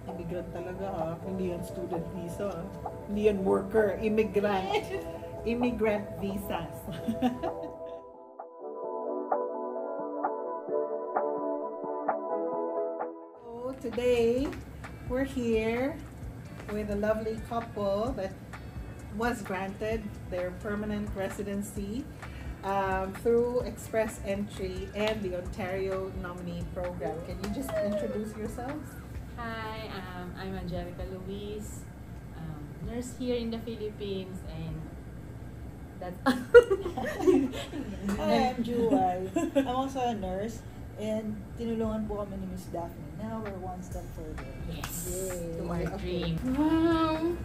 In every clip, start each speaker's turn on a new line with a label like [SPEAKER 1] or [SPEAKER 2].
[SPEAKER 1] Immigrant talaga hindi yan student visa Hindi yan worker, immigrant. Immigrant visas. So today, we're here with a lovely couple that was granted their permanent residency through Express Entry and the Ontario Nominee Program. Can you just introduce yourselves?
[SPEAKER 2] Hi, I'm Angelica Luis, nurse here in the Philippines, and that's
[SPEAKER 3] Hi, I'm Juwai. I'm also a nurse, and tinulungan po kami ni Miss Daphne. Now we're one step further.
[SPEAKER 2] yes,
[SPEAKER 1] Yay.
[SPEAKER 2] to our
[SPEAKER 1] Okay.
[SPEAKER 2] dream. Wow!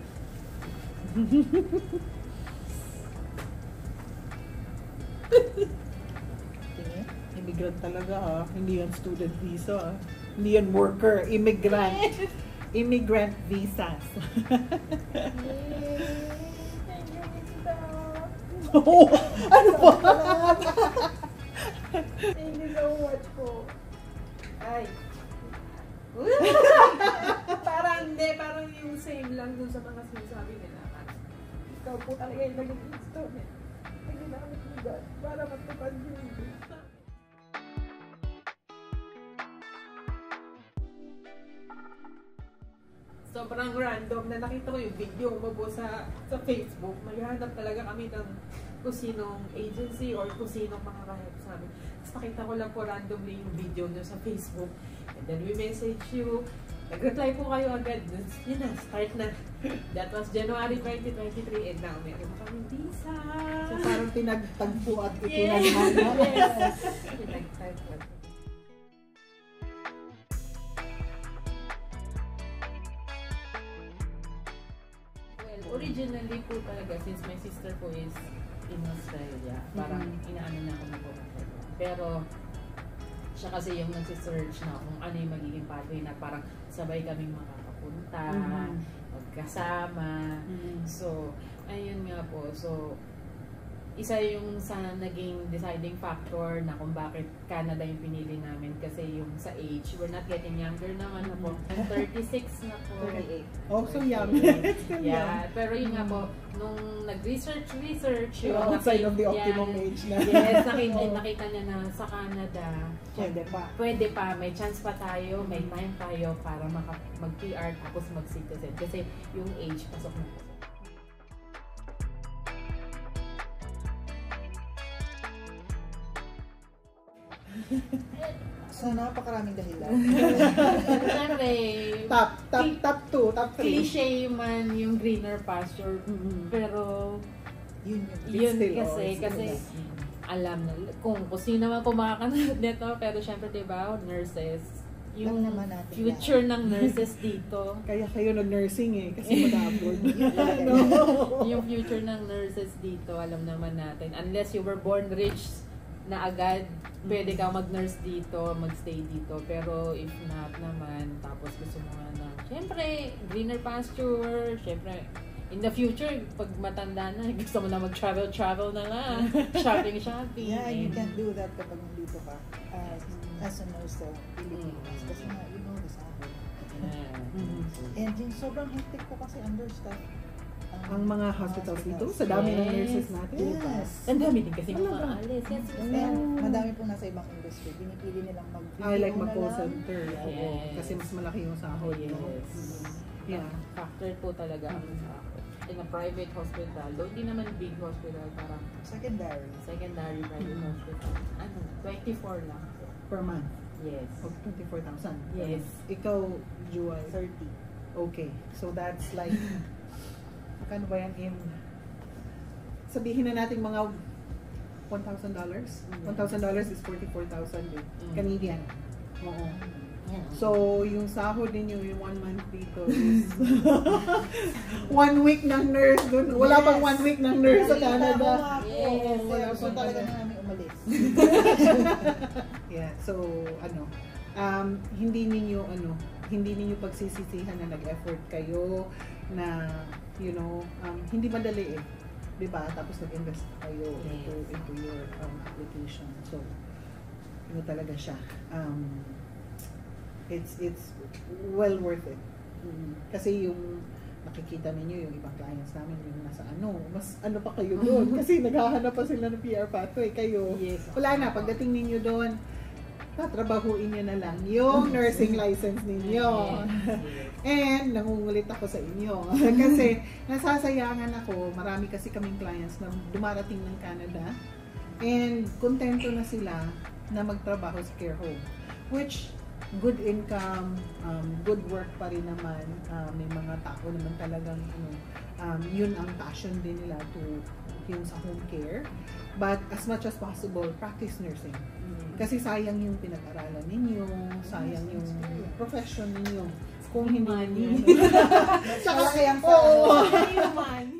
[SPEAKER 3] Tingin?
[SPEAKER 1] Immigrant talaga Hindi yan student visa Hindi yan worker, immigrant. Immigrant visas. Oh, ano ba?
[SPEAKER 3] Thank you so much po.
[SPEAKER 4] Ay. Parang yung same lang dun sa mga sinasabi nila. Ikaw po talaga yung naging instrument. Ang ginamit mo God para matupad yung gusto. Sobrang random na nakita ko yung video mo po sa Facebook. Maghanap talaga kami ng kung sinong agency or kung sinong mga kahit sa amin. Tapos nakita ko lang po randomly yung video nyo sa Facebook. And then we message you. Nag-reply po kayo agad. Yun na, start na. That was January 2023 and now meron mo kaming visa.
[SPEAKER 1] So parang pinagtagpo at
[SPEAKER 4] Yes!
[SPEAKER 1] itinaghan.
[SPEAKER 4] Yes! Pinag-type. Well, originally po talaga, since my sister po is in Australia, parang inaano na ako na po. Pero, siya kasi yung nagsisearch na kung ano yung magiging pathway na parang sabay kaming makakapunta, magkasama. So, ayun nga po. So, isa yung sa naging deciding factor na kung bakit Canada yung pinili namin kasi yung sa age, we're not getting younger naman na po. I'm 36 na po.
[SPEAKER 3] 38.
[SPEAKER 1] Oh, so young.
[SPEAKER 2] Yeah, pero yun nga po, nung nag-research
[SPEAKER 1] You're outside of the optimum age na.
[SPEAKER 2] Yes, nakita niya na sa Canada,
[SPEAKER 1] Pwede pa.
[SPEAKER 2] may chance pa tayo, may time tayo para mag-PR tapos mag-citizen. Kasi yung age, pasok na pasok.
[SPEAKER 3] So, napakaraming dahilan.
[SPEAKER 2] Siyempre,
[SPEAKER 1] Top 2, top 3.
[SPEAKER 2] cliche man yung greener pasture, pero
[SPEAKER 3] Yun
[SPEAKER 2] yun
[SPEAKER 1] still,
[SPEAKER 2] kasi alam na kung sino man po makakanood nito, pero syempre diba, nurses, yung
[SPEAKER 3] Lang naman natin
[SPEAKER 2] future ng nurses dito.
[SPEAKER 1] Kaya kayo nag-nursing kasi mag-abroad.
[SPEAKER 2] Yung future ng nurses dito, alam naman natin, unless you were born rich na agad, pwede kang mag-nurse dito, magstay dito. Pero if not naman, tapos gusto mo nga na, syempre, greener pasture, syempre, in the future, pag matanda na, gusto mo na mag-travel na lang, shopping.
[SPEAKER 3] Yeah, you can do that kapag nandito ka as a nurse sa Philippines. Kasi nga, you know the sahod. And yung sobrang hectic po kasi understaff.
[SPEAKER 1] Ang mga hospitals dito, sa dami ng nurses natin.
[SPEAKER 3] Yes.
[SPEAKER 2] Ang dami din kasi
[SPEAKER 1] Talaga?
[SPEAKER 2] mga alis. Yes,
[SPEAKER 3] And madami po nasa ibang industry. Pinipili nilang
[SPEAKER 1] I like
[SPEAKER 3] na
[SPEAKER 1] mag-call
[SPEAKER 3] lang.
[SPEAKER 1] center. Oo,
[SPEAKER 2] Yes.
[SPEAKER 1] kasi mas malaki yung sahod. no?
[SPEAKER 2] Yes.
[SPEAKER 1] Yeah.
[SPEAKER 2] Factor po talaga ang sahod. In a private hospital, though hindi naman big hospital, parang
[SPEAKER 3] Secondary.
[SPEAKER 2] secondary private hospital. 24 lang po.
[SPEAKER 1] Per month.
[SPEAKER 2] Yes.
[SPEAKER 1] Of 24,000.
[SPEAKER 2] Yes.
[SPEAKER 1] Ikaw, Juwai.
[SPEAKER 3] 30.
[SPEAKER 1] Okay. So that's like, magkano ba yan in, sabihin na natin mga $1,000? $1,000 is 44,000 Canadian. Oo. So, yung sahod ninyo, yung 1 month dito is 1 week ng nurse dun. Wala pang 1 week ng nurse sa Canada.
[SPEAKER 2] Yes.
[SPEAKER 1] Wala
[SPEAKER 3] So
[SPEAKER 1] pang
[SPEAKER 3] talaga
[SPEAKER 1] ano.
[SPEAKER 3] na namin umalis.
[SPEAKER 1] Yeah, so hindi ninyo pagsisisihan na nag-effort kayo na hindi madali 'di ba? Tapos nag-invest kayo into your application. So talaga siya. It's well worth it Kasi yung nakikita ninyo yung ibang clients namin yung nasa mas pa kayo doon kasi naghahanap pa sila ng PR pathway kayo.
[SPEAKER 2] Yes.
[SPEAKER 1] Wala na, pagdating ninyo doon, tatrabahuin nyo na lang yung nursing license ninyo. And nangungulit ako sa inyo kasi nasasayangan ako, marami kasi kaming clients na dumarating ng Canada and kontento na sila na magtrabaho sa care home, which good income, good work pa rin naman. May mga tao naman talagang yun ang passion din nila to yung sa home care. But as much as possible, practice nursing. Kasi sayang yung pinag-aralan ninyo, sayang yung profession ninyo. Kung hindi ninyo.
[SPEAKER 3] Saka kayang
[SPEAKER 1] human.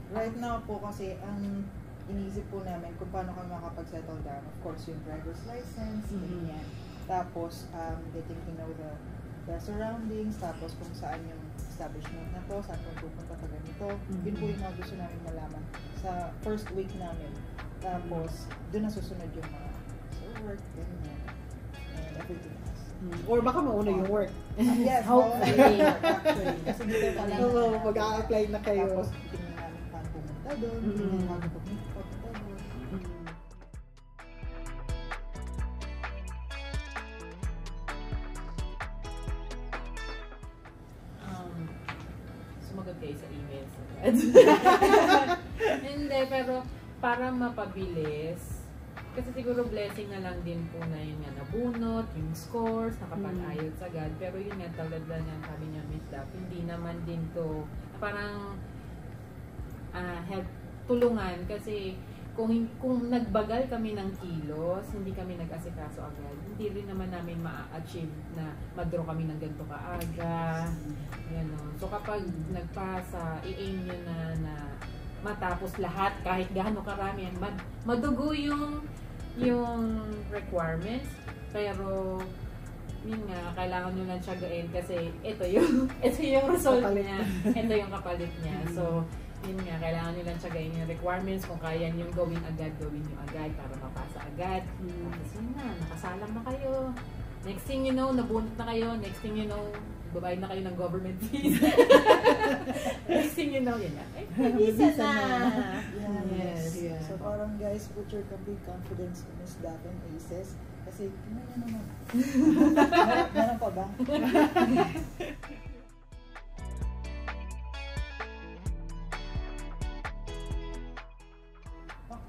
[SPEAKER 3] Right now po kasi ang iniisip po namin kung paano kami makapag-settle down. Of course, yung driver's license, ganyan. Tapos, getting to know the surroundings, tapos kung saan yung establishment na to, saan kung pupunta pa ganito. Yun po yung mga gusto namin malaman sa first week namin. Tapos, doon na susunod yung mga work, ganyan, and everything else.
[SPEAKER 1] Or baka mauna yung work.
[SPEAKER 3] Yes,
[SPEAKER 2] Hopefully.
[SPEAKER 3] actually. Kasi dito pa lang.
[SPEAKER 1] Oo, mag-a-apply na kayo.
[SPEAKER 3] Tapos, tingnan namin paano pumunta doon, paano pupunta doon.
[SPEAKER 2] Sumagot kayo sa emails. Hindi, pero para mapabilis, kasi siguro blessing na lang din po na yun nga nabunot, yung scores, nakapag-IELTS agad. Pero yun nga, talad lang yan, sabi niya, Miss Duff, hindi naman din to parang help, tulungan. Kasi kung nagbagal kami ng kilos, hindi kami nag-asikaso agad, hindi rin naman namin ma-achieve na mag-draw kami ng ganito kaaga. Ganon. So kapag nagpasa, i-aim nyo na matapos lahat, kahit gaano karami yan, madugo yung requirements, pero yun nga, kailangan nyo lang tiyagain kasi ito yung result niya, ito yung kapalit niya. So, yun nga, kailangan nyo lang tiyagain yung requirements, kung kaya nyo gawin nyo agad para mapasa agad. Tapos yun na, nakasalang na kayo. Next thing you know, nabunot na kayo. Next thing you know, babayad na kayo ng government fees. Next thing you know, yun na. Visa na!
[SPEAKER 3] Yes. So parang guys, put your complete confidence in Miss Duff and Aces. Kasi, tingnan nyo naman. Meron pa ba?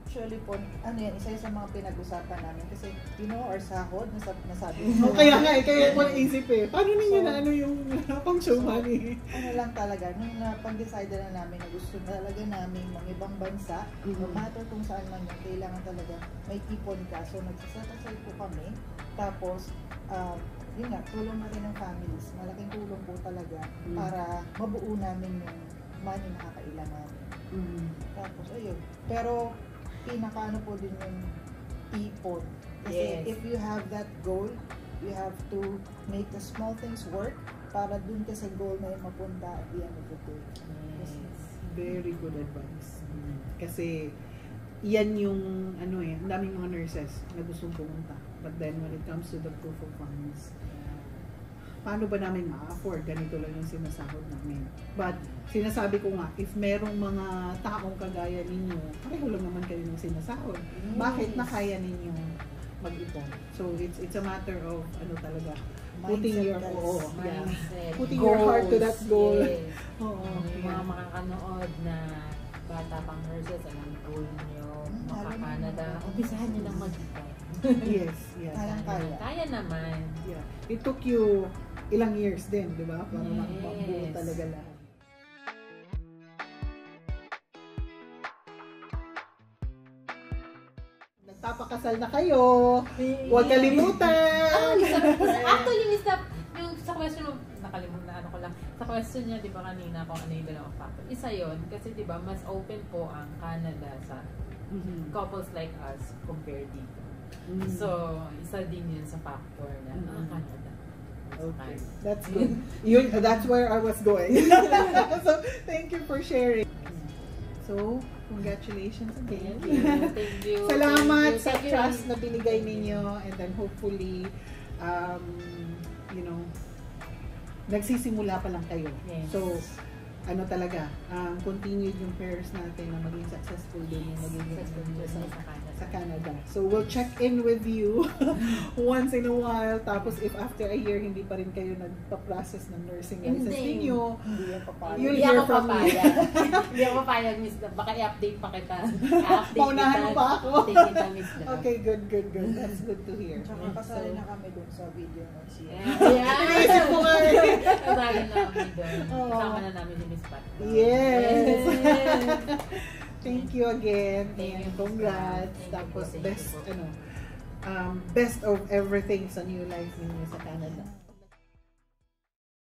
[SPEAKER 3] Actually po, isa sa mga pinag-usapan namin kasi, our sahod, nasabi
[SPEAKER 1] mo. Kaya po naisip paano ninyo na yung pang-show money?
[SPEAKER 3] Lang talaga, nung napag-decide na namin na gusto talaga namin mga ibang bansa, no matter kung saan man yun, kailangan talaga may ipon ka. So, nagsasatasay po kami. Tapos, yun nga, tulong na rin ng families. Malaking tulong po talaga para mabuo namin yung money na kakailangan. Tapos, ayun. Pero, pinakaano po din yung ipon. Kasi if you have that goal, you have to make the small things work para dun ka sa goal na yung mapunta at the end of the day.
[SPEAKER 1] Yes. Very good advice. Kasi yan yung ang daming mga nurses na gustong pumunta. But then when it comes to the proof of funds, paano ba namin ma-afford? Ganito lang yung sinasahod namin. But sinasabi ko nga, if merong mga taong kagaya ninyo, pareho lang naman kayo ng sinasahod. Bakit na kaya ninyo mag-ipon? So it's a matter of talaga, putting your putting your heart to that goal.
[SPEAKER 2] Yes. Yung mga makakanood na bata pang nurses, anong goal nyo, maka-Canada, umpisahan nyo lang mag-ipon.
[SPEAKER 1] Yes.
[SPEAKER 2] Kaya naman.
[SPEAKER 1] Yeah. It took you ilang years din, di ba? Para makabuo talaga lahat. Nagpapakasal na kayo. Huwag kalimutan.
[SPEAKER 2] Actually, yung sa question mo, nakalimutan ko lang. Sa question niya, di ba kanina kung ano yung dalawang factor. Isa yon kasi di ba mas open po ang Canada sa couples like us compared dito. So, isa din yun sa factor na Canada.
[SPEAKER 1] Okay, that's good. That's where I was going. So, thank you for sharing. So, congratulations again.
[SPEAKER 2] Thank you.
[SPEAKER 1] Salamat
[SPEAKER 2] Thank you.
[SPEAKER 1] sa
[SPEAKER 2] Thank you.
[SPEAKER 1] trust na binigay ninyo, and then hopefully, nagsisimula pa lang kayo.
[SPEAKER 2] Yes.
[SPEAKER 1] So, ano talaga, continued yung prayers natin na maging successful din yung maging
[SPEAKER 2] Successful sa Canada.
[SPEAKER 1] So, we'll check in with you once in a while. Tapos, if after a year, hindi pa rin kayo nagpa-process ng nursing license
[SPEAKER 2] Hindi.
[SPEAKER 1] ninyo,
[SPEAKER 3] Hindi yan papayag.
[SPEAKER 1] You'll
[SPEAKER 2] Hindi
[SPEAKER 1] hear
[SPEAKER 2] ako
[SPEAKER 1] from me.
[SPEAKER 2] papayag. Hindi ako papayag, Miss Love. Baka i-update pa kita. I-update
[SPEAKER 1] Paunahan mo pa ako.
[SPEAKER 2] Update kita, Miss Love.
[SPEAKER 1] okay, good. That's good to hear.
[SPEAKER 3] Tsaka kasali na kami dun sa video ng siya.
[SPEAKER 1] Iniisip ko nga eh.
[SPEAKER 2] Kasali na kami doon.
[SPEAKER 1] Oo.
[SPEAKER 2] Kasama na namin si Miss Pat.
[SPEAKER 1] Yes. Thank you again.
[SPEAKER 2] Thank
[SPEAKER 1] and
[SPEAKER 2] you,
[SPEAKER 1] congrats.
[SPEAKER 2] Thank you
[SPEAKER 1] Tapos
[SPEAKER 2] po, thank
[SPEAKER 1] best,
[SPEAKER 2] you po.
[SPEAKER 1] best of everything sa new life ninyo sa Canada.